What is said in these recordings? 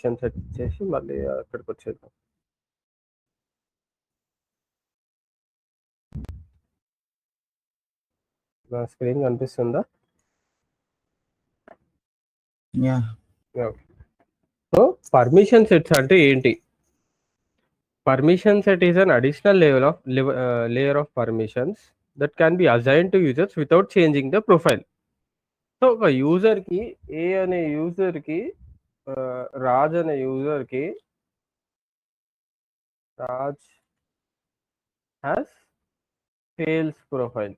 Set చేసి మళ్ళీ అక్కడికి వచ్చేద్దాం. నా స్క్రీన్ కనిపిస్తుందా? సో పర్మిషన్ సెట్స్ అంటే ఏంటి? Permission set is an additional layer of permissions that can be assigned to users without changing the profile. So ఒక యూజర్కి ఏ అనే యూజర్కి రాజ్ అనే యూజర్కి రాజ్ హ్యాస్ సేల్స్ ప్రొఫైల్,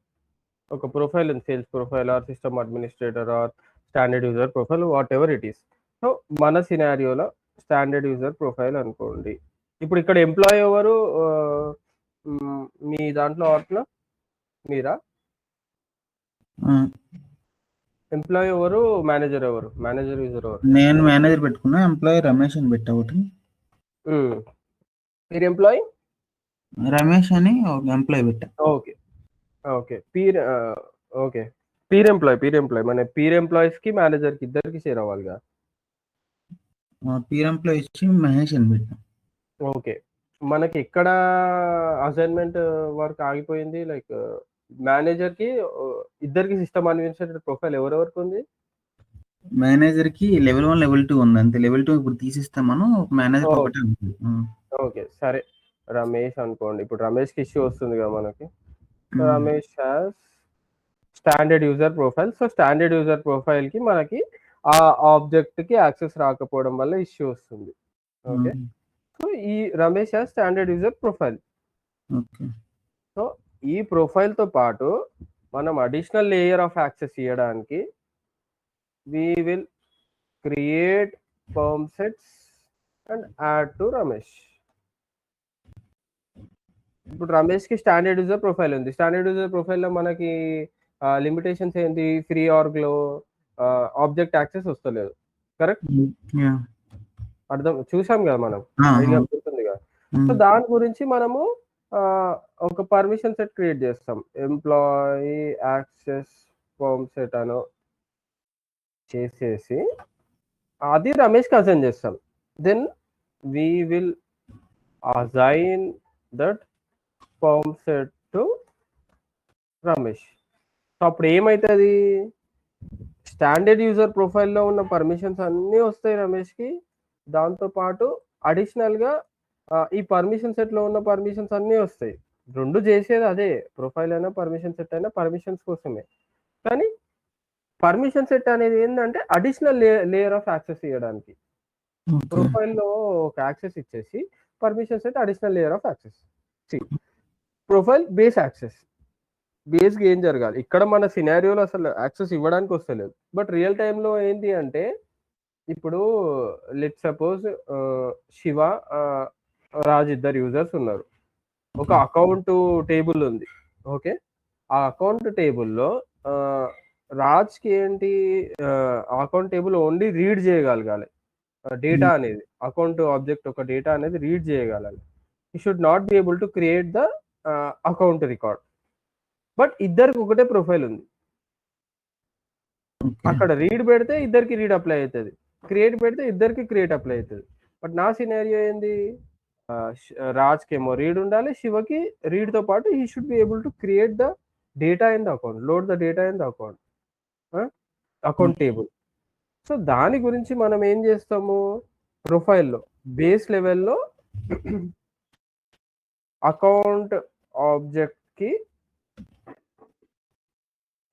ఒక ప్రొఫైల్ ఉంది, sales profile or system administrator or standard user profile, whatever it is. So మన సినారియోలో స్టాండర్డ్ యూజర్ ప్రొఫైల్ అనుకోండి. ఇప్పుడు ఇక్కడ ఎంప్లాయీ ఎవరు? మీ దాంట్లో వాటిలో మీరా? ఎంప్లాయీ ఎవరు? మేనేజర్ ఎవరు? మేనేజర్ యూజర్ ఎవరు? నేను మేనేజర్ పెట్టుకున్నా, ఎంప్లాయీ రమేష్ అని పెట్టా ఒకటి. మీరు ఎంప్లాయీ రమేష్ అని ఒక ఎంప్లాయీ పెట్టా. Okay okay okay peer employee మన పీర్ ఎంప్లాయీస్ కి మేనేజర్ కి ఇద్దరికి షేర్ అవ్వాలిగా. పీర్ ఎంప్లాయీ వచ్చి మహేష్ అని పెట్టా. ఓకే, మనకి ఎక్కడ అసైన్మెంట్ వర్క్ ఆగిపోయింది? లైక్ మేనేజర్ కి ఇద్దరికి సిస్టమ్ అడ్మినిస్ట్రేటర్ ప్రొఫైల్ ఎవరెవరికి ఉంది? మేనేజర్ కి లెవెల్ 1 లెవెల్ 2 ఉంది అంతే. లెవెల్ 2 ఇప్పుడు తీసిస్తామను. మేనేజర్ ఒకటే ఉంది. ఓకే సరే, రమేష్ అనుకోండి. ఇప్పుడు రమేష్ కి ఇష్యూ వస్తుంది కదా మనకి. Ramesh has standard user profile. So standard user profile కి మనకి ఆ ఆబ్జెక్ట్ కి యాక్సెస్ రాకపోవడం వల్ల ఇష్యూ వస్తుంది. ఓకే, సో ఈ Ramesh has standard user profile. So ఈ ప్రొఫైల్ తో పాటు మనం అడిషనల్ లేయర్ ఆఫ్ యాక్సెస్ ఇవ్వడానికి we will create perm sets and add to Ramesh. ఇప్పుడు రమేష్ కి స్టాండర్డ్ యూజర్ ప్రొఫైల్ ఉంది. స్టాండర్డ్ యూజర్ ప్రొఫైల్ లో మనకి లిమిటేషన్స్ ఏంటి? ఫ్రీ ఆర్గ్ లో ఆబ్జెక్ట్ యాక్సెస్ వస్తలేదు. కరెక్ట్, అర్థం చూసాం కదా మనం, ఐడియా గుర్తుంది కదా. సో దాని గురించి మనము ఒక పర్మిషన్ సెట్ క్రియేట్ చేస్తాం. ఎంప్లాయీ యాక్సెస్ పర్మ్ సెట్ అను చేసేసి అది రమేష్కి అసైన్ చేస్తాం. Then we will assign that perm set to Ramesh. So అప్పుడు ఏమవుతుంది? స్టాండర్డ్ యూజర్ ప్రొఫైల్లో ఉన్న పర్మిషన్స్ అన్నీ వస్తాయి రమేష్కి. దాంతోపాటు అడిషనల్గా ఈ పర్మిషన్ సెట్లో ఉన్న పర్మిషన్స్ అన్నీ వస్తాయి. రెండు చేసేది అదే, ప్రొఫైల్ అయినా పర్మిషన్ సెట్ అయినా పర్మిషన్స్ కోసమే. కానీ పర్మిషన్ సెట్ అనేది ఏంటంటే అడిషనల్ లేయర్ ఆఫ్ యాక్సెస్ ఇవ్వడానికి. ప్రొఫైల్లో ఒక యాక్సెస్ ఇచ్చేసి permission set additional layer of access. Profile base access. బేస్కి ఏం జరగాలి? ఇక్కడ మన సినారియోలో అసలు యాక్సెస్ ఇవ్వడానికి వస్తలేదు. బట్ రియల్ టైంలో ఏంటి అంటే, ఇప్పుడు లెట్ సపోజ్ శివ రాజ్ ఇద్దరు యూజర్స్ ఉన్నారు. ఒక అకౌంట్ టేబుల్ ఉంది. ఓకే, ఆ అకౌంట్ టేబుల్లో రాజ్కి ఏంటి, అకౌంట్ టేబుల్ ఓన్లీ రీడ్ చేయగలగాలి డేటా అనేది. అకౌంట్ ఆబ్జెక్ట్ ఒక డేటా అనేది రీడ్ చేయగలగాలి. You should not be able to create the account record. But ఇద్దరికి ఒకటే ప్రొఫైల్ ఉంది. అక్కడ రీడ్ పెడితే ఇద్దరికి రీడ్ అప్లై అవుతుంది, క్రియేట్ పెడితే ఇద్దరికి క్రియేట్ అప్లై అవుతుంది. బట్ నా సినారియో ఏంది? రాజ్కి ఏమో రీడ్ ఉండాలి, శివకి రీడ్ తో పాటు he should be able to create the data in the account, load the data in the account, account table. So దాని గురించి మనం ఏం చేస్తాము? ప్రొఫైల్లో బేస్ లెవెల్లో అకౌంట్ ఆబ్జెక్ట్ కి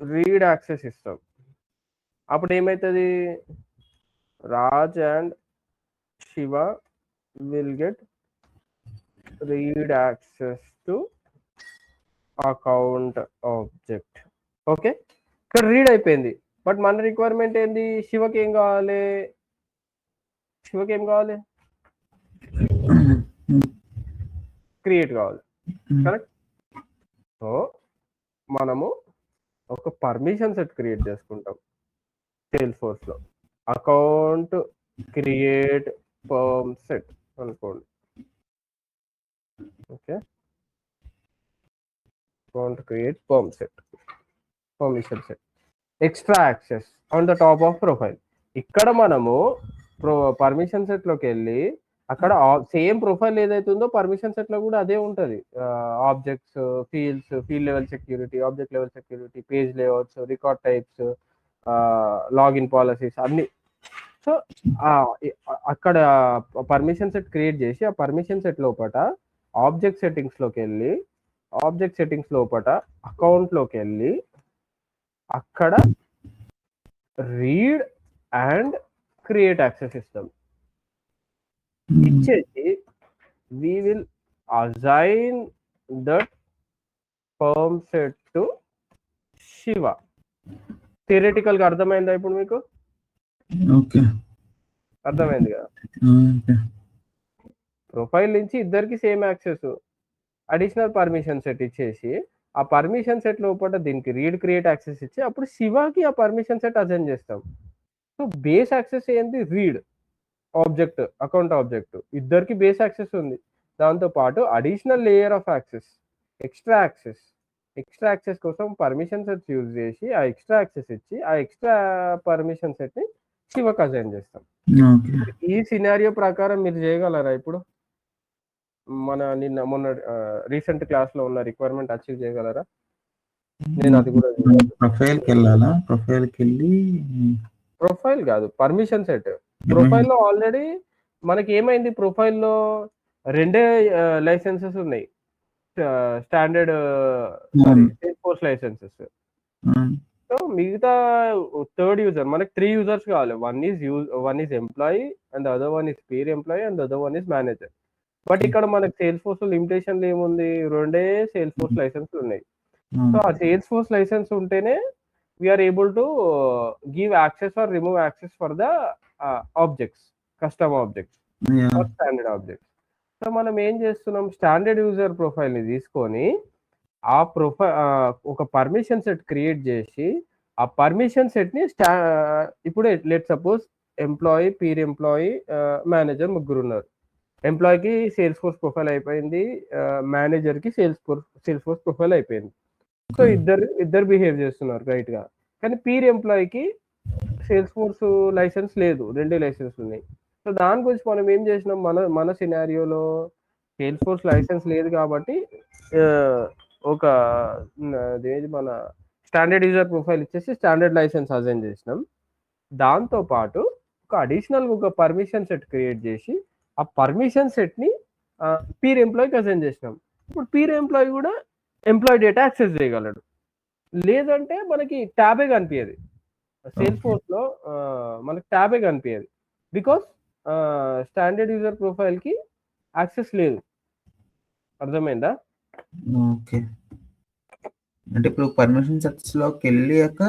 రీడ్ యాక్సెస్ ఇస్తాం. అప్పుడు ఏమవుతుంది? Raj and Shiva will get rid access to account object. Okay, ఇక్కడ రీడ్ అయిపోయింది. బట్ మన రిక్వైర్మెంట్ ఏంది? శివకి ఏం కావాలి? శివకి ఏం కావాలి? క్రియేట్ కావాలి. కరెక్ట్. సో మనము ఒక పర్మిషన్ సెట్ క్రియేట్ చేసుకుంటాం సేల్స్ ఫోర్స్ లో. అకౌంట్ క్రియేట్ పర్మ్ సెట్ అనుకోండి. Okay, account create perm set, permission set, extra access on the top of profile. ఇక్కడ మనము పర్మిషన్ సెట్లోకి వెళ్ళి అక్కడ సేమ్ ప్రొఫైల్ ఏదైతే ఉందో పర్మిషన్ సెట్లో కూడా అదే ఉంటుంది. Objects, fields, field level security, object level security, page layouts, record types, login policies అన్ని. సో అక్కడ పర్మిషన్ సెట్ క్రియేట్ చేసి ఆ పర్మిషన్ సెట్ లోపల ఆబ్జెక్ట్ సెట్టింగ్స్లోకి వెళ్ళి ఆబ్జెక్ట్ సెట్టింగ్స్ లోపల అకౌంట్లోకి వెళ్ళి అక్కడ రీడ్ అండ్ క్రియేట్ యాక్సెస్ ఇస్తాం. ఇచ్చేసి we will assign that perm set to Shiva. Theoretical గా అర్థమైందా ఇప్పుడు మీకు? ఓకే, అర్థమైంది కదా. ప్రొఫైల్ నుంచి ఇద్దరికి same access, additional permission set ఇచ్చేసి ఆ పర్మిషన్ సెట్ లోపల దీనికి రీడ్ క్రియేట్ యాక్సెస్ ఇచ్చి అప్పుడు శివకి ఆ పర్మిషన్ సెట్ అసైన్ చేస్తాం. సో బేస్ యాక్సెస్ ఏంటి? రీడ్ ఆబ్జెక్ట్, అకౌంట్ ఆబ్జెక్ట్, ఇద్దరికి బేస్ యాక్సెస్ ఉంది. దాంతో పాటు additional layer of access, extra access కోసం పర్మిషన్ సెట్స్ యూజ్ చేసి ఆ ఎక్స్ట్రా యాక్సెస్ ఇచ్చి ఆ ఎక్స్ట్రా పర్మిషన్ సెట్ ని శివకు అసైన్ చేస్తాం. ఈ సినారియో ప్రకారం మీరు చేయగలరా ఇప్పుడు? మొన్న రీసెంట్ క్లాస్ లో ఉన్న రిక్వైర్మెంట్ అచీవ్ చేయగలరా? నేను అది కూడా ప్రొఫైల్కి వెళ్ళాలా? ప్రొఫైల్కి వెళ్ళి ప్రొఫైల్ కాదు, పర్మిషన్ సెట్. ప్రొఫైల్ లో ఆల్రెడీ మనకి ఏమైంది, ప్రొఫైల్లో రెండే లైసెన్సెస్ ఉన్నాయి, స్టాండర్డ్ సేల్స్ఫోర్స్ లైసెన్సెస్. సో మిగతా థర్డ్ యూజర్ మనకి 3 యూజర్స్ కావాలి. One is employee and other one is peer employee and other one is manager. But ఇక్కడ మనకి సేల్స్ఫోర్స్ లిమిటేషన్ ఏముంది, రెండే సేల్స్ఫోర్స్ లైసెన్స్ ఉన్నాయి. సో ఆ సేల్స్ఫోర్స్ లైసెన్స్ ఉంటేనే we're able to give access or remove access for the objects, custom objects or standard objects. So మనం ఏం చేస్తున్నాం, స్టాండర్డ్ యూజర్ ప్రొఫైల్ ని తీసుకొని ఆ ఒక పర్మిషన్ సెట్ క్రియేట్ చేసి ఆ పర్మిషన్ సెట్ ని ఇప్పుడు let suppose employee, peer employee, manager ముగ్గురు ఉన్నారు. ఎంప్లాయీకి సేల్స్ ఫోర్స్ ప్రొఫైల్ అయిపోయింది, మేనేజర్ కి సేల్స్ ఫోర్స్ ప్రొఫైల్ అయిపోయింది. సో ఇద్దరు బిహేవ్ చేస్తున్నారు రైట్ గా. కానీ పీర్ ఎంప్లాయీకి సేల్స్ ఫోర్స్ లైసెన్స్ లేదు, రెండే లైసెన్స్ ఉన్నాయి. సో దాని గురించి మనం ఏం చేసినాం, మన సినారియోలో సేల్స్ ఫోర్స్ లైసెన్స్ లేదు కాబట్టి ఒక మన స్టాండర్డ్ యూజర్ ప్రొఫైల్ ఇచ్చేసి స్టాండర్డ్ లైసెన్స్ అసైన్ చేసినాం. దాంతో పాటు ఒక అడిషనల్ ఒక పర్మిషన్ సెట్ క్రియేట్ చేసి ఆ పర్మిషన్ సెట్ ని పీర్ ఎంప్లాయీకి అసైన్ చేసినాం. ఇప్పుడు పీర్ ఎంప్లాయీ కూడా ఎంప్లాయీ డేటా యాక్సెస్ చేయగలడు. లేదంటే మనకి ట్యాబే కనిపించదు, సేల్స్ ఫోర్స్ లో మనకి ట్యాబే కనిపించదు, బికాస్ స్టాండర్డ్ యూజర్ ప్రొఫైల్ కి యాక్సెస్ లేదు. అర్థమైందా? ఓకే, అంటే ఇప్పుడు పర్మిషన్ సెట్స్ లోకి వెళ్ళాక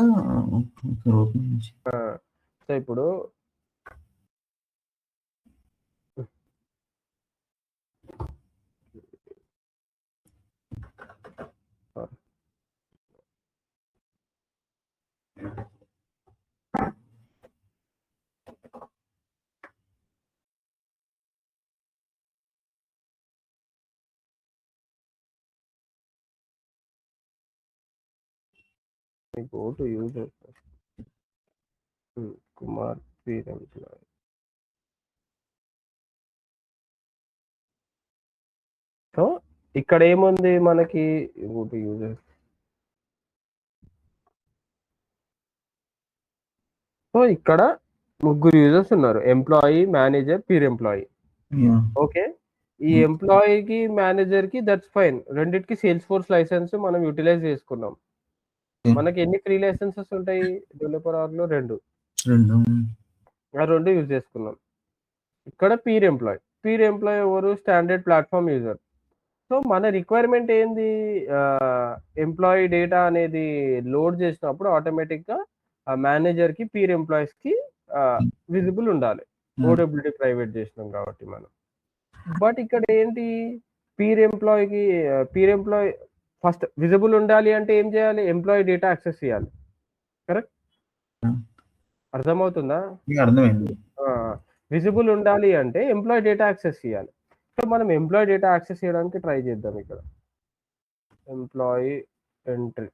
సో ఇప్పుడు go to user Kumar Peer Employee. So ఇక్కడ ఏముంది మనకి, go to user. సో ఇక్కడ ముగ్గురు యూజర్స్ ఉన్నారు, employee, manager, peer employee. Okay, ఈ ఎంప్లాయీకి మేనేజర్ కి దట్స్ ఫైన్, రెండింటికి సేల్స్ ఫోర్స్ లైసెన్స్ మనం యూటిలైజ్ చేసుకున్నాం. మనకి ఎన్ని ఫ్రీ లైసెన్సెస్ ఉంటాయి డెవలపర్ ఆర్లో? రెండు యూజ్ చేసుకున్నాం. ఇక్కడ పీర్ ఎంప్లాయీ ఎవరు? Standard platform user. సో మన రిక్వైర్మెంట్ ఏంది, ఎంప్లాయీ డేటా అనేది లోడ్ చేసినప్పుడు ఆటోమేటిక్ గా మేనేజర్ కి, పీర్ ఎంప్లాయీస్ కి విజిబుల్ ఉండాలి. ఓడబ్ల్యూడి ప్రైవేట్ చేసినాం కాబట్టి మనం. బట్ ఇక్కడ ఏంటి, పీర్ ఎంప్లాయీ ఫస్ట్ విజిబుల్ ఉండాలి అంటే ఏం చేయాలి, ఎంప్లాయీ డేటా యాక్సెస్ చేయాలి. కరెక్ట్? అర్థమవుతుందా? అర్థమైంది. విజిబుల్ ఉండాలి అంటే ఎంప్లాయీ డేటా యాక్సెస్ చేయాలి. సో మనం ఎంప్లాయీ డేటా యాక్సెస్ చేయడానికి ట్రై చేద్దాం. ఇక్కడ ఎంప్లాయీ ఎంట్రీ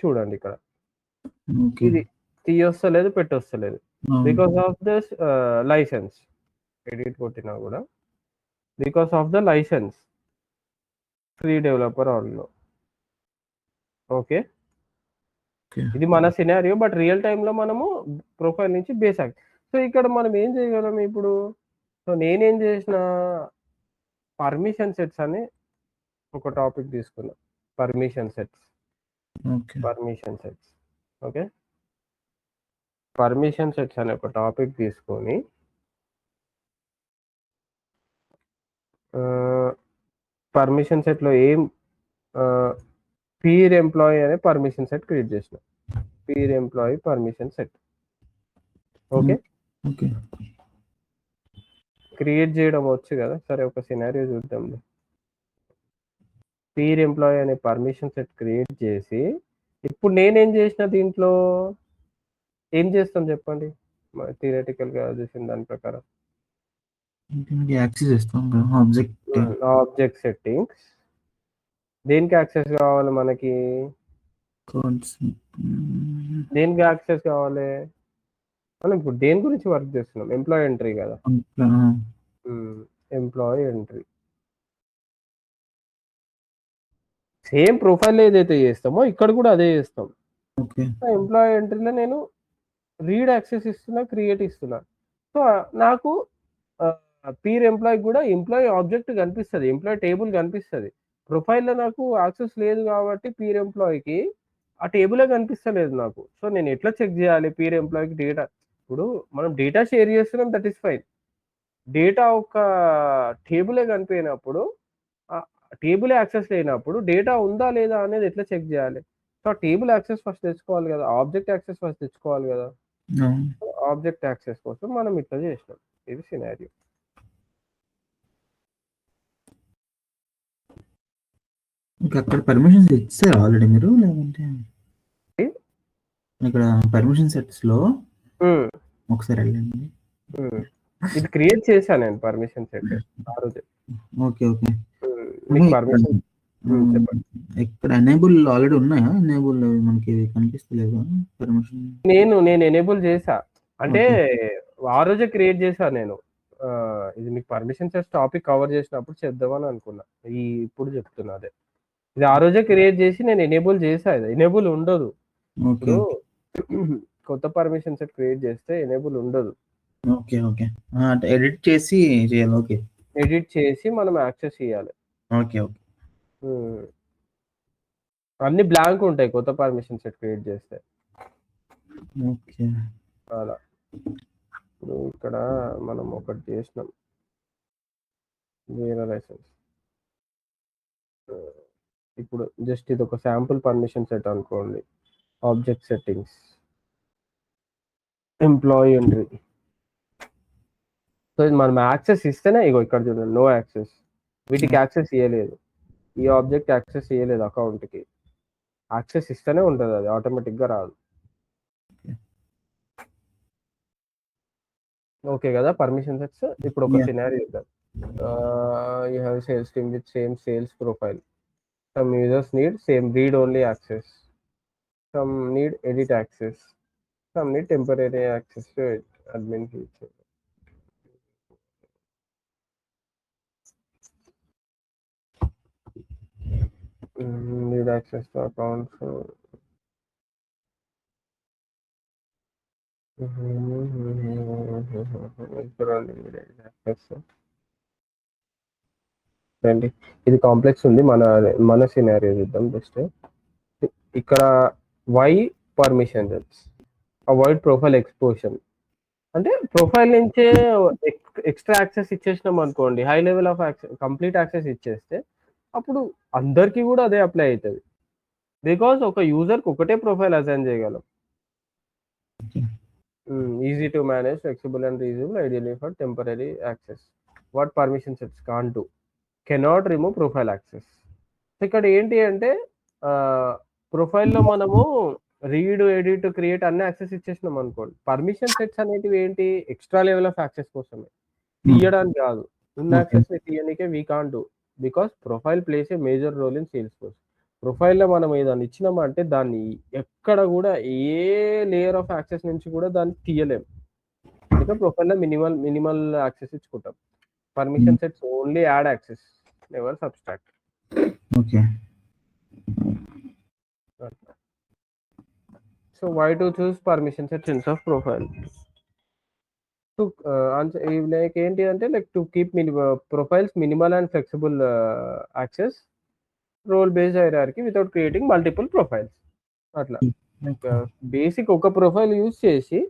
చూడండి, ఇక్కడ ఓకే. ఇది తీయొస్తలేదు, పెట్టొస్తలేదు. అవును. Because of this license. Edit కొట్టినా కూడా because of the license free developer ఆన్లో. Okay, okay. ఇది మన సినారియో. బట్ రియల్ టైంలో మనము ప్రొఫైల్ నుంచి బేస్ యాక్సెస్. సో ఇక్కడ మనం ఏం చేయగలం ఇప్పుడు? సో నేనేం చేసిన, పర్మిషన్ సెట్స్ అని ఒక టాపిక్ తీసుకున్నా. Permission sets. Okay. Permission sets. Okay, permission sets అనే ఒక టాపిక్ తీసుకొని పర్మిషన్ సెట్లో ఏం పీర్ ఎంప్లాయీ అనే పర్మిషన్ సెట్ క్రియేట్ చేసిన. Peer employee permission set. Okay, okay. Create చేయడం వచ్చు కదా. సరే ఒక సినారియో చూద్దాం. పీర్ ఎంప్లాయీ అనే పర్మిషన్ సెట్ క్రియేట్ చేసి ఇప్పుడు నేనేం చేసిన, దీంట్లో ఏం చేస్తాం చెప్పండి థియరిటికల్గా చూసిన దాని ప్రకారం. యాక్సెస్ ఇస్తాం కదా ఆబ్జెక్ట్. Object settings. దేనికి యాక్సెస్ కావాలి మనకి? దేనికి యాక్సెస్ కావాలి? మనం ఇప్పుడు దేని గురించి వర్క్ చేస్తున్నాం? ఎంప్లాయీ ఎంట్రీ కదా. ఎంప్లాయీ ఎంట్రీ సేమ్ ప్రొఫైల్ ఏదైతే చేస్తామో ఇక్కడ కూడా అదే చేస్తాం. ఓకే. ఎంప్లాయీ ఎంట్రీలో నేను రీడ్ యాక్సెస్ ఇస్తున్నా, క్రియేట్ ఇస్తున్నా. సో నాకు పీర్ ఎంప్లాయీ కూడా ఎంప్లాయీ ఆబ్జెక్ట్ కనిపిస్తుంది, ఎంప్లాయీ టేబుల్ కనిపిస్తుంది. ప్రొఫైల్లో నాకు యాక్సెస్ లేదు కాబట్టి పీర్ ఎంప్లాయీకి ఆ టేబులే కనిపిస్తలేదు నాకు. సో నేను ఎట్లా చెక్ చేయాలి పీర్ ఎంప్లాయీకి డేటా? ఇప్పుడు మనం డేటా షేర్ చేస్తున్నాం, దట్ ఈస్ ఫైన్. డేటా ఒక టేబులే కనిపించినప్పుడు, టేబుల్ యాక్సెస్ లేనప్పుడు డేటా ఉందా లేదా అనేది ఎట్లా చెక్ చేయాలి? సో టేబుల్ యాక్సెస్ ఫస్ట్ తెచ్చుకోవాలి కదా, ఆబ్జెక్ట్ యాక్సెస్ ఫస్ట్ తెచ్చుకోవాలి కదా. ఆబ్జెక్ట్ యాక్సెస్ కోసం మనం ఇట్లా చేసినాం. ఇది సినారియో. అక్కడ పర్మిషన్స్ ఇచ్చారు ఆల్రెడీ మీరు, లేదంటే ఇక్కడ పర్మిషన్ సెట్స్ లో ఒకసారి వెళ్ళండి. ఇది క్రియేట్ చేశాను నేను పర్మిషన్ సెట్ ఆ రోజు. ఓకే. ఓకే. మీకు పర్మిషన్ చెప్పండి. ఇక్కడ ఎనేబుల్ ఆల్రెడీ ఉన్నాయా? ఎనేబుల్ మనకి కనిపిస్తలేదా పర్మిషన్? నేను ఎనేబుల్ చేసా, అంటే ఆ రోజే క్రియేట్ చేశాను నేను. ఇది మీకు పర్మిషన్ సెట్స్ టాపిక్ కవర్ చేసినప్పుడు చెప్దామని అనుకున్నా. ఇప్పుడు చెప్తున్నా అదే. ఇది ఆ రోజే క్రియేట్ చేసి నేను ఎనేబుల్ చేసా. ఇది ఎనేబుల్ ఉండదు. ఇప్పుడు కొత్త పర్మిషన్ సెట్ క్రియేట్ చేస్తే ఎనేబుల్ ఉండదు. ఓకే. ఓకే. ఎడిట్ చేసి చేయాలి. ఓకే, ఎడిట్ చేసి మనం యాక్సెస్ చేయాలి. ఓకే. ఓకే. అన్ని బ్లాంక్ ఉంటాయి కొత్త పర్మిషన్ సెట్ క్రియేట్ చేస్తే. ఓకే. అలా ఇప్పుడు ఇక్కడ మనం ఒకటి చేసినాం, వేరే లైసెన్స్. ఇప్పుడు జస్ట్ ఇది ఒక శాంపుల్ పర్మిషన్ సెట్ అనుకోండి. Object settings, employee entry. So ఇది మనం యాక్సెస్ ఇస్తేనే, ఇగో ఇక్కడ చూడండి, నో యాక్సెస్. వీటికి యాక్సెస్ ఇవ్వలేదు, ఈ ఆబ్జెక్ట్ యాక్సెస్ ఇవ్వలేదు అకౌంట్కి. యాక్సెస్ ఇస్తేనే ఉంటుంది, అది ఆటోమేటిక్గా రాదు. ఓకే కదా పర్మిషన్ సెట్స్. ఇప్పుడు ఒక సినారియో ఇద్దాం. You have sales team with same sales profile. Some users need same read only access, some need edit access, some need temporary access to it, admin feature. Need access to accounts. రండి, ఇది complex ఉంది. మన scenario చూద్దాం. Just ఇక్కడ why permission sets, avoid profile exposure. అంటే profile నుంచే extra access ఇచ్చేసినాం అనుకోండి, high level of access, complete access ఇచ్చేస్తే అప్పుడు అందరికీ కూడా అదే అప్లై అవుతుంది. బికాజ్ ఒక యూజర్కి ఒకటే ప్రొఫైల్ అసైన్ చేయగలం. Easy to manage, flexible and reasonable, ideally for temporary access. What permission sets can't do, cannot remove profile access. ఇక్కడ ఏంటి అంటే ప్రొఫైల్లో మనము రీడ్, ఎడిట్, క్రియేట్ అన్ని యాక్సెస్ ఇచ్చేసినాం అనుకోండి. పర్మిషన్ సెట్స్ అనేటివి ఏంటి, ఎక్స్ట్రా లెవెల్ ఆఫ్ యాక్సెస్ కోసమే, తీయడానికి కాదు. ఉన్న యాక్సెస్ ని తీయడానికే we can't do, because profile plays a major role in Salesforce. ప్రొఫైల్‌లో మనం ఏదైనా ఇచ్చినామంటే దాన్ని ఎక్కడ గూడా ఏ లేయర్ ఆఫ్ యాక్సెస్ నుంచి కూడా దాన్ని తీయలేం. అందుకే ప్రొఫైల్‌లో మినిమల్ యాక్సెస్ ఇచ్చుకుంటాం. Permission sets only add access, never subtract. Okay. So why to choose permission sets instead of profile? To answer like ఏంటి అంటే like to keep profiles minimal and flexible access, role based hierarchy without creating multiple profiles. అట్లా like basic ఒక profile use చేసి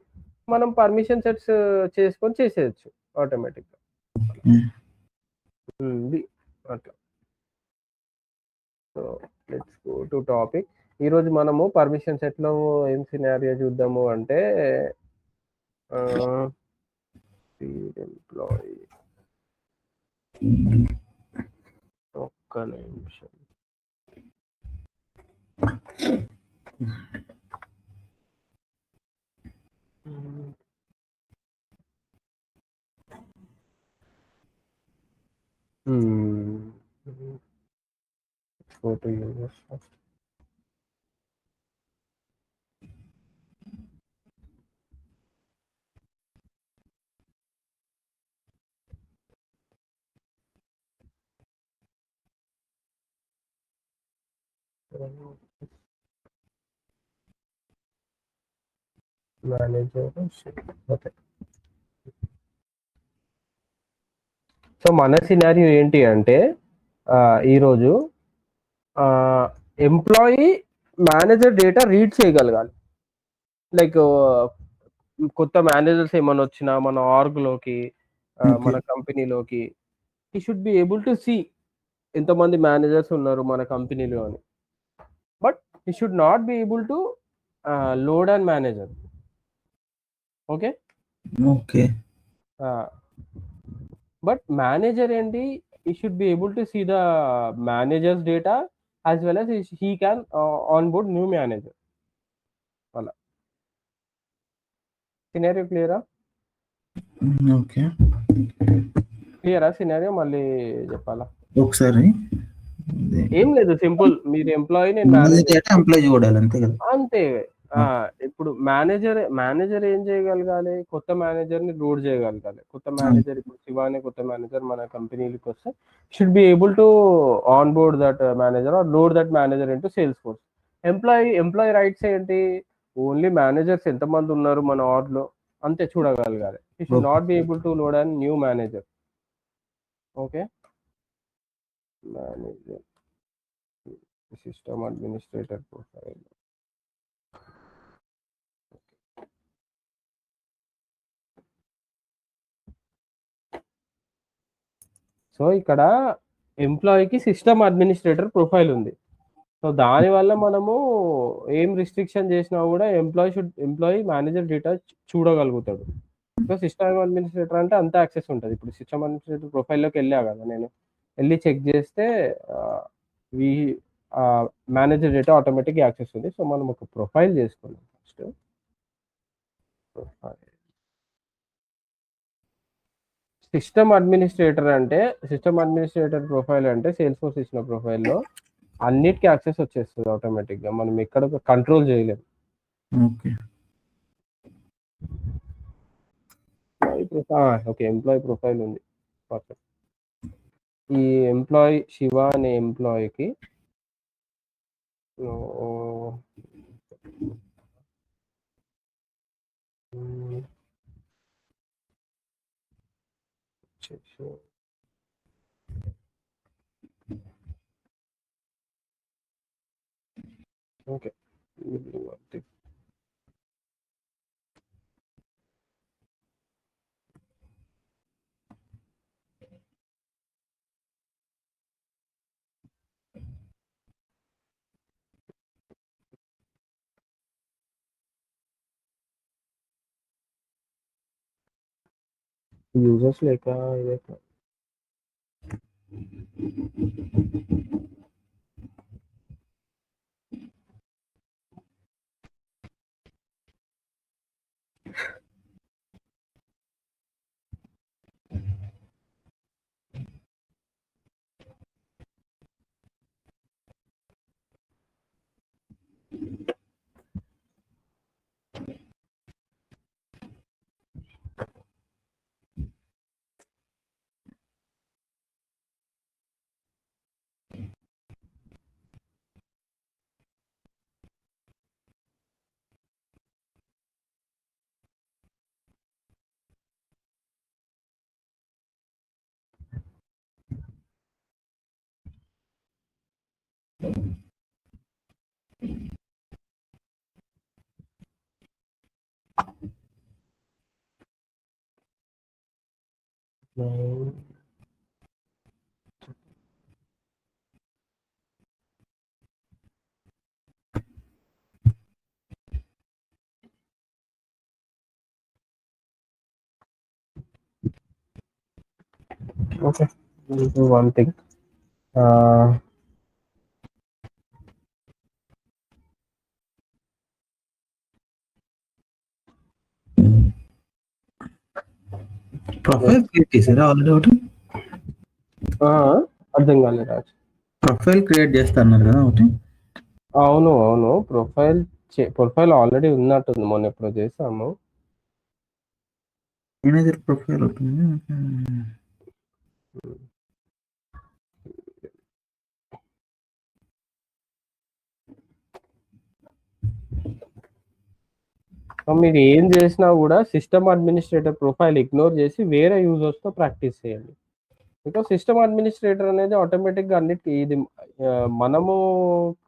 మనం permission sets చేసుకొని చేసేయచ్చు ఆటోమేటిక్‌గా. అట్లా. So let's go to topic. ఈరోజు మనము పర్మిషన్ సెట్‌లో ఏం సినారియో చూద్దాము అంటే ఫీడ్ ఎంప్లాయీ. ఒక్క నిమిషం. Go to users first. Manager. Okay. So మన సినారియో ఏంటి అంటే ఈరోజు ఎంప్లాయీ మేనేజర్ డేటా రీడ్ చేయగలగాలి. లైక్ కొత్త మేనేజర్స్ ఏమైనా వచ్చినా మన ఆర్గ్లోకి, మన కంపెనీలోకి, he should be able to see ఎంతమంది మేనేజర్స్ ఉన్నారు మన కంపెనీలో అని. But he should not be able to load and manager. Okay okay. But manager ఏంటి, he should be able to see the manager's data as well as he can onboard new manager. అలా scenario క్లియరా? Okay. క్లియరా scenario? మళ్ళీ చెప్పాలా? ఒకసారి ఏం లేదు, simple. మీరు ఎంప్లాయీ, నేను మేనేజర్ మేనేజర్. డేటా ఎంప్లాయీ చూడాలి అంతే కదా? అంతే. ఇప్పుడు మేనేజర్ ఏం చేయగలగాలి? కొత్త మేనేజర్ని లోడ్ చేయగలగాలి. కొత్త మేనేజర్, ఇప్పుడు శివ అనే కొత్త మేనేజర్ మన కంపెనీకి వస్తే should be able to on board that manager or load that manager into Salesforce. Employee rights ఏంటి? ఓన్లీ మేనేజర్స్ ఎంతమంది ఉన్నారు మన ఆర్గ్లో అంతే చూడగలగాలి. He should not be able to load and new manager. Okay. Manager system administrator profile. So ఇక్కడ ఎంప్లాయీకి system administrator profile ఉంది. సో దానివల్ల మనము ఏం రిస్ట్రిక్షన్ చేసినా కూడా ఎంప్లాయీ మేనేజర్ డేటా చూడగలుగుతాడు. సో సిస్టమ్ అడ్మినిస్ట్రేటర్ అంటే అంత యాక్సెస్ ఉంటుంది. ఇప్పుడు సిస్టమ్ అడ్మినిస్ట్రేటర్ ప్రొఫైల్లోకి వెళ్ళా కదా, నేను వెళ్ళి చెక్ చేస్తే వి మేనేజర్ డేటా ఆటోమేటిక్ యాక్సెస్ ఉంది. సో మనం ఒక ప్రొఫైల్ చేసుకున్నాం first. Profile system administrator profile అంటే సేల్స్ ఫోర్స్ ఇచ్చిన ప్రొఫైల్లో అన్నిటికీ యాక్సెస్ వచ్చేస్తుంది ఆటోమేటిక్గా, మనం ఎక్కడ కంట్రోల్ చేయలేము. ఓకే, ఎంప్లాయీ ప్రొఫైల్ ఉంది. పర్ఫెక్ట్. ఈ ఎంప్లాయీ శివ అనే ఎంప్లాయీకి ఓకే యూజర్స్ లేక ఇదే. Okay, we'll do one thing. Profile create చేసారా ఆల్రెడీ ఒకటి? అర్థం కాలేదు రాజు. ప్రొఫైల్ క్రియేట్ చేస్తున్నారు కదా ఒకటి? అవును ప్రొఫైల్ ఆల్రెడీ ఉన్నట్టుంది, మొన్న ఎప్పుడో చేసాము. మేనేజర్ ప్రొఫైల్ ఉంటుంది. మీరు ఏం చేసినా కూడా సిస్టమ్ అడ్మినిస్ట్రేటర్ ప్రొఫైల్ ఇగ్నోర్ చేసి వేరే యూజర్స్తో ప్రాక్టీస్ చేయండి. బికాస్ సిస్టమ్ అడ్మినిస్ట్రేటర్ అనేది ఆటోమేటిక్గా అన్నిటికీ ఇది మనము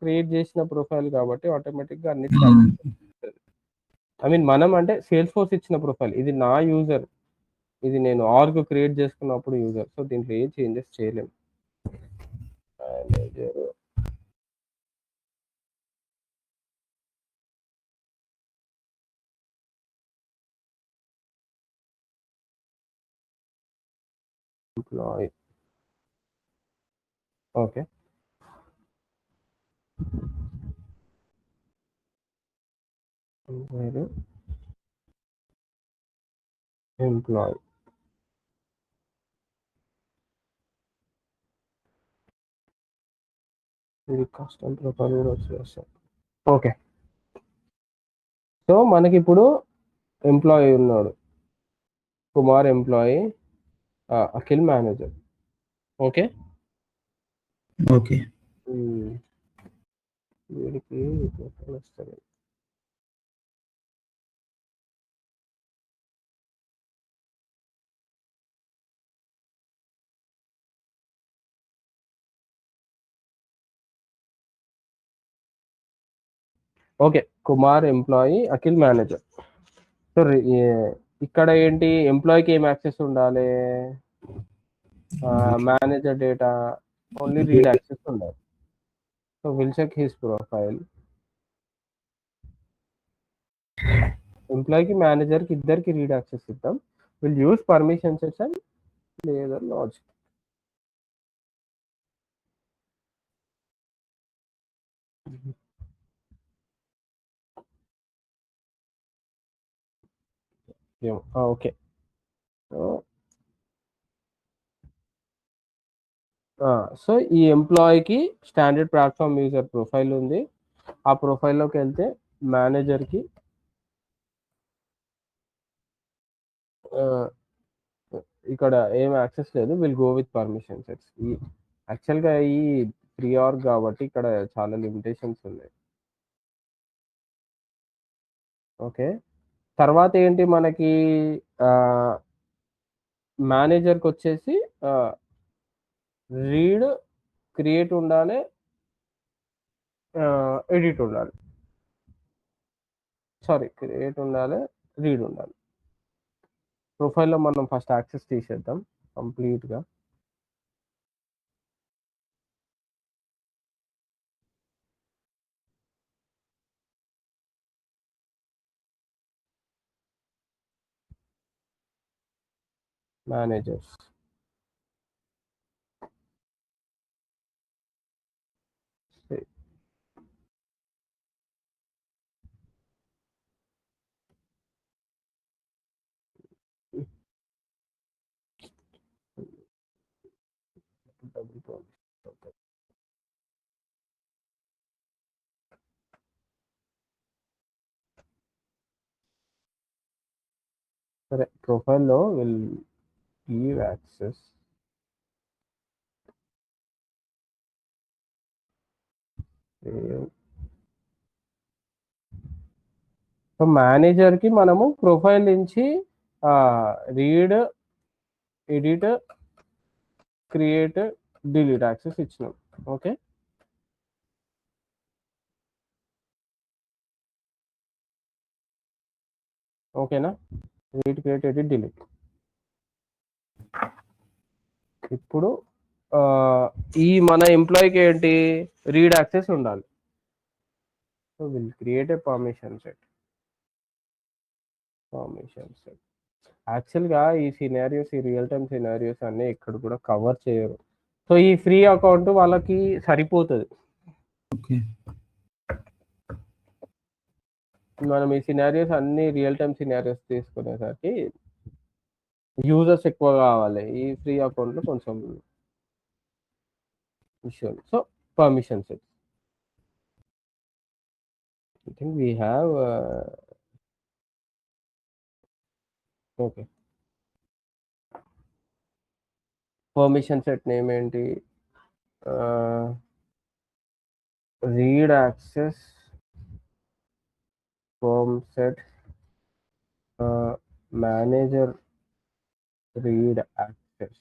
క్రియేట్ చేసిన ప్రొఫైల్ కాబట్టి ఆటోమేటిక్గా అన్నిటికీ ఐ మీన్ మనం అంటే సేల్స్ ఫోర్స్ ఇచ్చిన ప్రొఫైల్, ఇది నా యూజర్, ఇది నేను ఆర్గ్ క్రియేట్ చేసుకున్నప్పుడు యూజర్. సో దీంట్లో ఏ చేంజెస్ చేయలేము. ఎంప్లాయీ ఓకే, ఎంప్లాయీ ఇది కస్టమ్ ప్రొఫైల్ కూడా వచ్చేస్తాం. ఓకే, సో మనకి ఇప్పుడు ఎంప్లాయీ ఉన్నాడు, Kumar employee, Akhil manager. Okay okay, వీడికి ప్రొఫైల్ వస్తుంది. Okay, Kumar employee, Akhil manager. So ఇక్కడ ఏంటి, ఎంప్లాయీకి ఏం యాక్సెస్ ఉండాలి, manager data only read access ఉండాలి. So will check his profile. ఎంప్లాయీకి మేనేజర్కి ఇద్దరికి రీడ్ యాక్సెస్ ఇద్దాం. విల్ యూస్ పర్మిషన్ సెషన్ లేదా లాజిక్. ఓకే, సో ఈ ఎంప్లాయీకి స్టాండర్డ్ ప్లాట్ఫామ్ యూజర్ ప్రొఫైల్ ఉంది. ఆ ప్రొఫైల్లోకి వెళ్తే మేనేజర్కి ఇక్కడ ఏం యాక్సెస్ లేదు. Will go with permission sets. ఈ యాక్చువల్గా ఈ ఫ్రీ ఆర్గ్ కాబట్టి ఇక్కడ చాలా లిమిటేషన్స్ ఉన్నాయి. ఓకే, తర్వాత ఏంటి మనకి, మేనేజర్కి వచ్చేసి రీడ్ క్రియేట్ ఉండాలి, ఎడిట్ ఉండాలి. సారీ, క్రియేట్ ఉండాలి, రీడ్ ఉండాలి. ప్రొఫైల్లో మనం ఫస్ట్ యాక్సెస్ తీసేద్దాం కంప్లీట్గా. మేనేజర్స్, సరే ప్రొఫైల్లో విల్ గివ్ యాక్సెస్ సో మేనేజర్కి మనము ప్రొఫైల్ నుంచి read, edit, create, delete access ఇచ్చినాం. ఓకే, ఓకేనా, రీడ్, క్రియేట్, ఎడిట్, డిలీట్. ఇప్పుడు ఈ మన ఎంప్లాయీకి ఏంటి రీడ్ యాక్సెస్ ఉండాలి. So will create a permission set. యాక్చువల్గా ఈ సినారియోస్, ఈ రియల్ టైమ్ సినారియోస్ అన్నీ ఇక్కడ కూడా కవర్ చేయరు. సో ఈ ఫ్రీ అకౌంట్ వాళ్ళకి సరిపోతుంది. ఓకే. మనం ఈ సినారియోస్ అన్ని రియల్ టైమ్ సినారియోస్ తీసుకునేసరికి యూజర్స్ ఎక్కువ కావాలి. ఈ ఫ్రీ అకౌంట్లో కొంచెం issue. So permission set. I think we have okay. Permission set name ఏంటి? Read access perm set manager read access.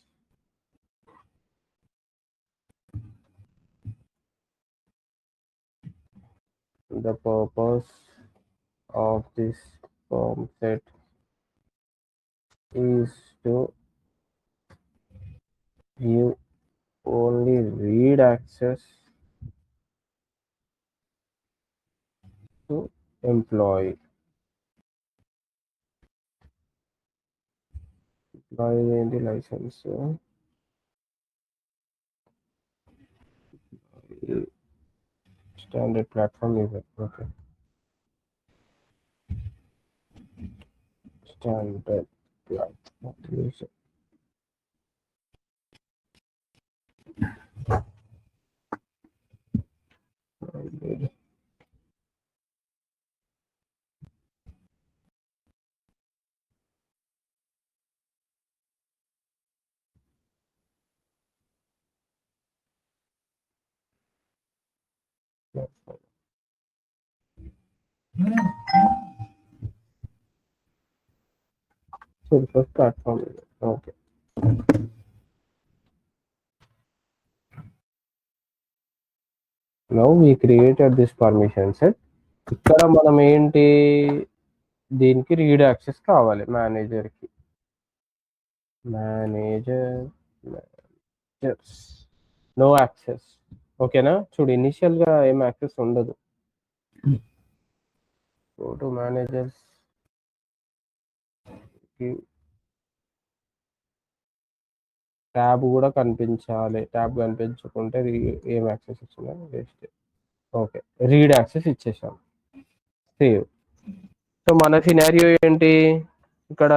The purpose of this perm set is to give only read access to employee. Employee ఏంటి license? Standard platform user. Okay. Standard platform user. So the first platform is okay. Now we created this permission set. ఇక్కడ మనం ఏంటి దీనికి read access కావాలి మేనేజర్కి. Managers no access. ఓకేనా? చూడు ఇనిషియల్గా ఏం యాక్సెస్ ఉండదు. గో టు మేనేజర్స్, ట్యాబ్ కూడా కనిపించాలి. ట్యాబ్ కనిపించకుంటే ఏం యాక్సెస్ ఇచ్చినా వేస్ట్. ఓకే, రీడ్ యాక్సెస్ ఇచ్చేసాం. సేవ్. సో మన సినారియో ఏంటి ఇక్కడ?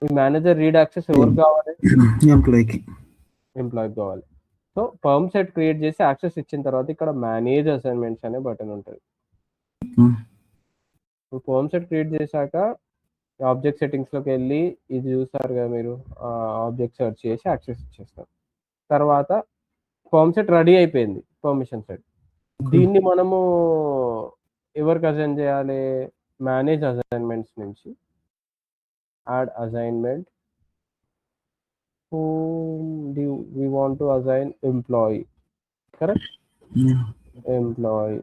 ఈ మేనేజర్ రీడ్ యాక్సెస్ ఎవరికి కావాలి? ఎంప్లాయీకి కావాలి. సో పర్మ్ సెట్ క్రియేట్ చేసి యాక్సెస్ ఇచ్చిన తర్వాత ఇక్కడ మేనేజ్ అసైన్మెంట్స్ అనే బటన్ ఉంటుంది. ఇప్పుడు పర్మ్ సెట్ క్రియేట్ చేశాక ఆబ్జెక్ట్ సెట్టింగ్స్లోకి వెళ్ళి ఇది చూస్తారు కదా మీరు, ఆబ్జెక్ట్ సెర్చ్ చేసి యాక్సెస్ ఇచ్చేస్తాం. తర్వాత పర్మ్ సెట్ రెడీ అయిపోయింది, పర్మిషన్ సెట్. దీన్ని మనము ఎవరికి అసైన్ చేయాలి? మేనేజ్ అసైన్మెంట్స్ నుంచి add assignment. whom do we want to assign? Employee, correct? Employee.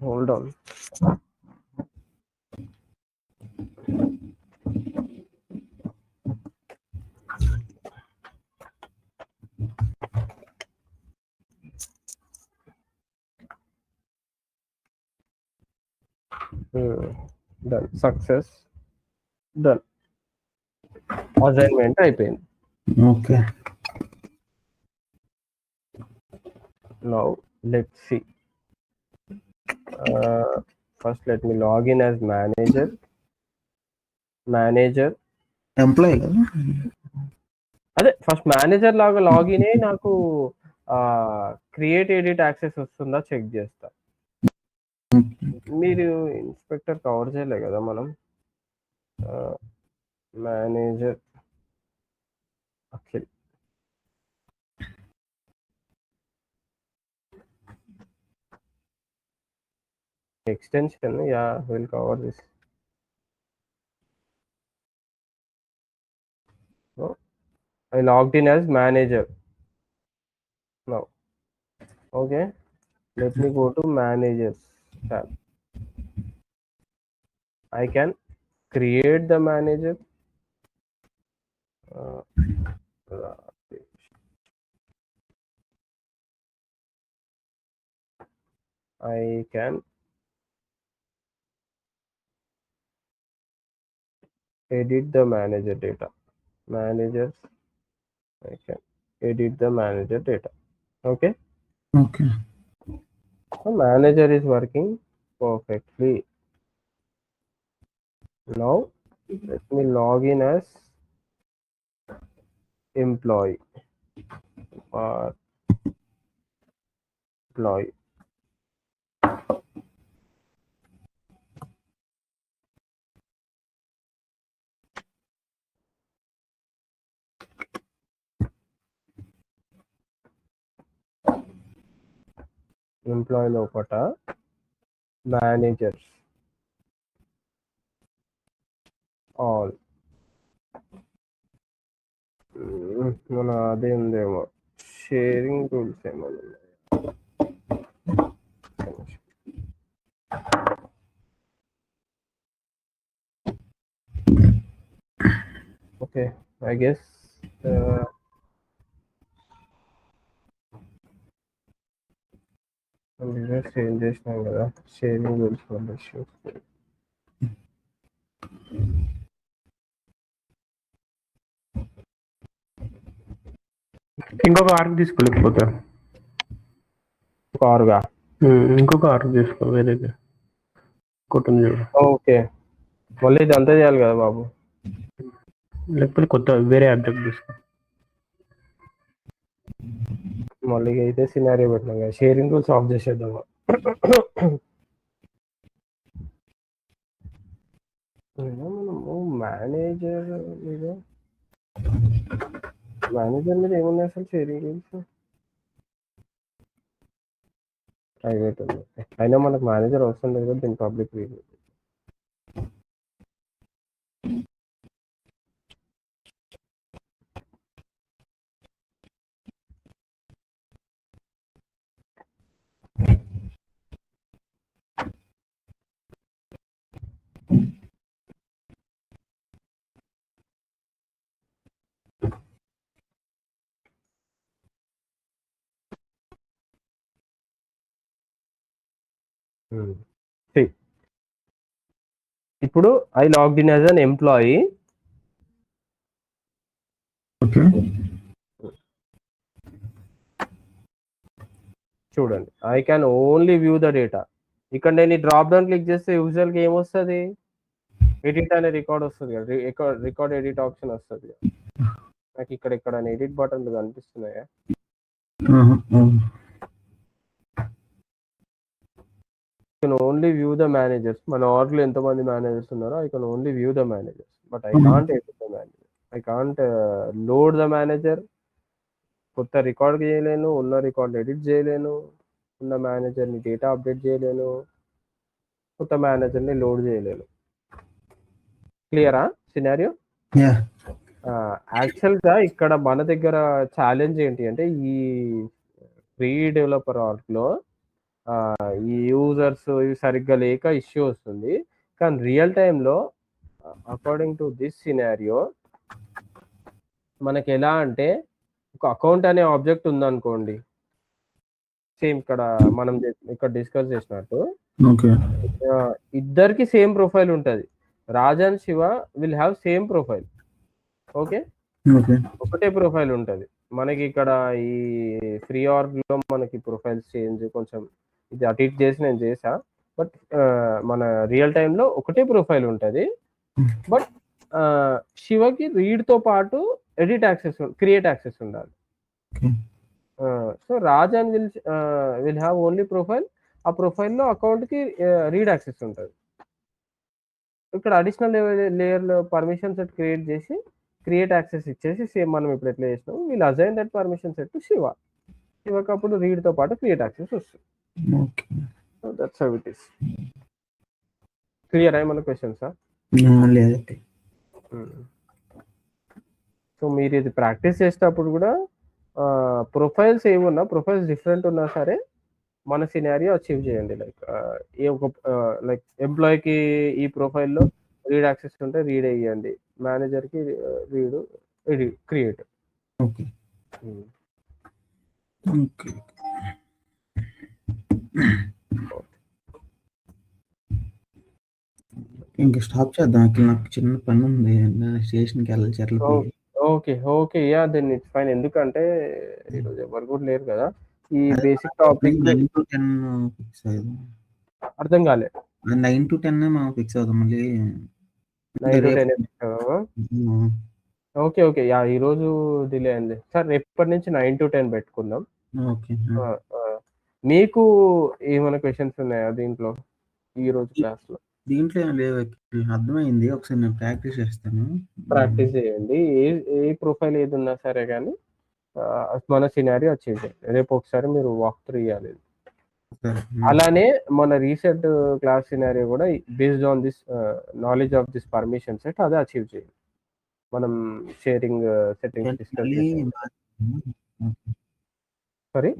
Hold on. Done. Success. Done. Assignment అయిపోయింది. Okay. Now let's see. First let me log in as manager. Employee కదా? అదే first manager లాగా login అయ్యి నాకు create edit access వస్తుందా check చేస్తా. మీరు inspector cover చేయలే కదా మనం. Manager Akhil. extension, yeah, we'll cover this. So I logged in as manager now. Okay, let me go to managers tab. I can create the manager. I can edit the manager data. Managers, I can edit the manager data. Okay. Okay. The manager is working perfectly. Now let me log in as employee or employee. Employee లోపట managers all మన అదే ఉందేమో sharing rules ఏమో okay I guess change చేసినాం కదా sharing rules వల్ల issues ఇంకొక arc తీసుకోలేకపోతే కారుగా ఇంకొక ఆర్క్ తీసుకో వేరేది కొట్టింది చూడు. ఓకే మళ్ళీ ఇది అంతా చేయాలి కదా బాబు. లేకపోతే కొత్త వేరే ఆబ్జెక్ట్ తీసుకో. మళ్ళీ అయితే సినారియో పెట్టినాం కదా షేరింగ్ రూల్స్ ఆఫ్ చేసేద్దామా. మనము మేనేజర్ మీద ఏమున్నాయి అసలు షేరింగ్ రూల్స్ ప్రైవేట్ ఉంది. అయినా మనకు మేనేజర్ అవసరం లేదు కదా దీని పబ్లిక్ రివ్యూ. ఇప్పుడు I logged in as an employee. Okay. చూడండి I can only view the data. ఇక్కడ నేను ఈ డ్రాప్ డౌన్ క్లిక్ చేస్తే యూజువల్ గా ఏమొస్తుంది, ఎడిట్ అనే రికార్డ్ వస్తుంది కదా, రికార్డ్ ఎడిట్ ఆప్షన్ వస్తుంది కదా. నాకు ఇక్కడ ఎడిట్ బటన్లు కనిపిస్తున్నాయా? can only view the managers. మన org లో ఎంతమంది మేనేజర్స్ ఉన్నారో I can only view the managers, but I can't edit the manager. I can't load the manager. కొత్త రికార్డ్ చేయలేను, ఉన్న రికార్డ్ ఎడిట్ చేయలేను, ఉన్న మేనేజర్ని డేటా అప్డేట్ చేయలేను, కొత్త మేనేజర్ని లోడ్ చేయలేను. క్లియరా సినారియో? యాక్చువల్గా ఇక్కడ మన దగ్గర ఛాలెంజ్ ఏంటి అంటే ఈ ఫ్రీ డెవలపర్ ఆర్గ్లో ఈ యూజర్స్ ఇవి సరిగ్గా లేక ఇష్యూ వస్తుంది. కానీ రియల్ టైంలో అకార్డింగ్ టు దిస్ సినారియో మనకి ఎలా అంటే ఒక అకౌంట్ అనే ఆబ్జెక్ట్ ఉందనుకోండి, సేమ్ ఇక్కడ మనం ఇక్కడ డిస్కస్ చేసినట్టు ఇద్దరికి సేమ్ ప్రొఫైల్ ఉంటుంది. Rajan Shiva will have same profile. Okay, ఒకటే ప్రొఫైల్ ఉంటుంది మనకి. ఇక్కడ ఈ ఫ్రీ ఆర్గ్లో మనకి ప్రొఫైల్స్ చేంజ్ కొంచెం ఇది అటు ఇటు చేసి నేను చేసా, బట్ మన రియల్ టైంలో ఒకటే ప్రొఫైల్ ఉంటుంది. బట్ శివకి రీడ్తో పాటు ఎడిట్ యాక్సెస్, క్రియేట్ యాక్సెస్ ఉండాలి. So Rajan will have only profile. ఆ ప్రొఫైల్లో అకౌంట్కి రీడ్ యాక్సెస్ ఉంటుంది. ఇక్కడ అడిషనల్ లేయర్లో పర్మిషన్ సెట్ క్రియేట్ చేసి క్రియేట్ యాక్సెస్ ఇచ్చేసి సేమ్ మనం ఇప్పుడు ఎట్లా చేసినాం we'll assign that permission set to Shiva. శివకి అప్పుడు రీడ్తో పాటు క్రియేట్ యాక్సెస్ వస్తుంది. So that's how it is. Clear అయ్యి మన క్వశ్చన్సా? సో మీరు ఇది ప్రాక్టీస్ చేసేటప్పుడు కూడా ప్రొఫైల్స్ ఏమున్నా, ప్రొఫైల్స్ డిఫరెంట్ ఉన్నా సరే మన సినారియో అచీవ్ చేయండి. లైక్ లైక్ ఎంప్లాయీకి ఈ ప్రొఫైల్లో రీడ్ యాక్సెస్ ఉంటే రీడ్ వేయండి, మేనేజర్కి రీడ్ ఇది క్రియేట్. ఓకే ఓకే ఇంకా స్టాప్ చేద్దాం. అక్కడ నాకు చిన్న పని ఉంది. స్టేషన్కి వెళ్ళాలి Cherlapalli. Okay okay yeah then it's fine. ఎందుకంటే ఈరోజు ఎవరు కూడా లేరు కదా. ఈ అదే బేసిక్ టాపిక్ 9 to 10 ఫిక్స్ అవుదాం. అర్థం కాలే. 9 to 10 మనం ఫిక్స్ అవుదాం మళ్ళీ 9 to రేపు 10 ఓకే ఓకే యా ఈరోజు డిలే అయింది సార్. రేపటి నుంచి 9 to 10 పెట్టుకుందాం. ఓకే మీకు ఏమైనా క్వశ్చన్స్ ఉన్నాయా దీంట్లో ఈ రోజు క్లాస్లో? దీంట్లో ఏం లేవు. అర్థమైంది. ఒకసారి నేను ప్రాక్టీస్ చేస్తాను. ప్రాక్టీస్ చేయండి. ఏ ప్రొఫైల్ ఏది ఉన్నా సరే కానీ మన సినారియో అచీవ్ చేయండి. రేపు ఒకసారి మీరు వాక్ త్రూ ఇవ్వాలి. అలానే మన రీసెంట్ క్లాస్ సినారియో కూడా based on this knowledge of this permission set అదే అచీవ్ చేయండి. మనం షేరింగ్ సెట్టింగ్స్ డిస్కస్ చేసాం. సారీ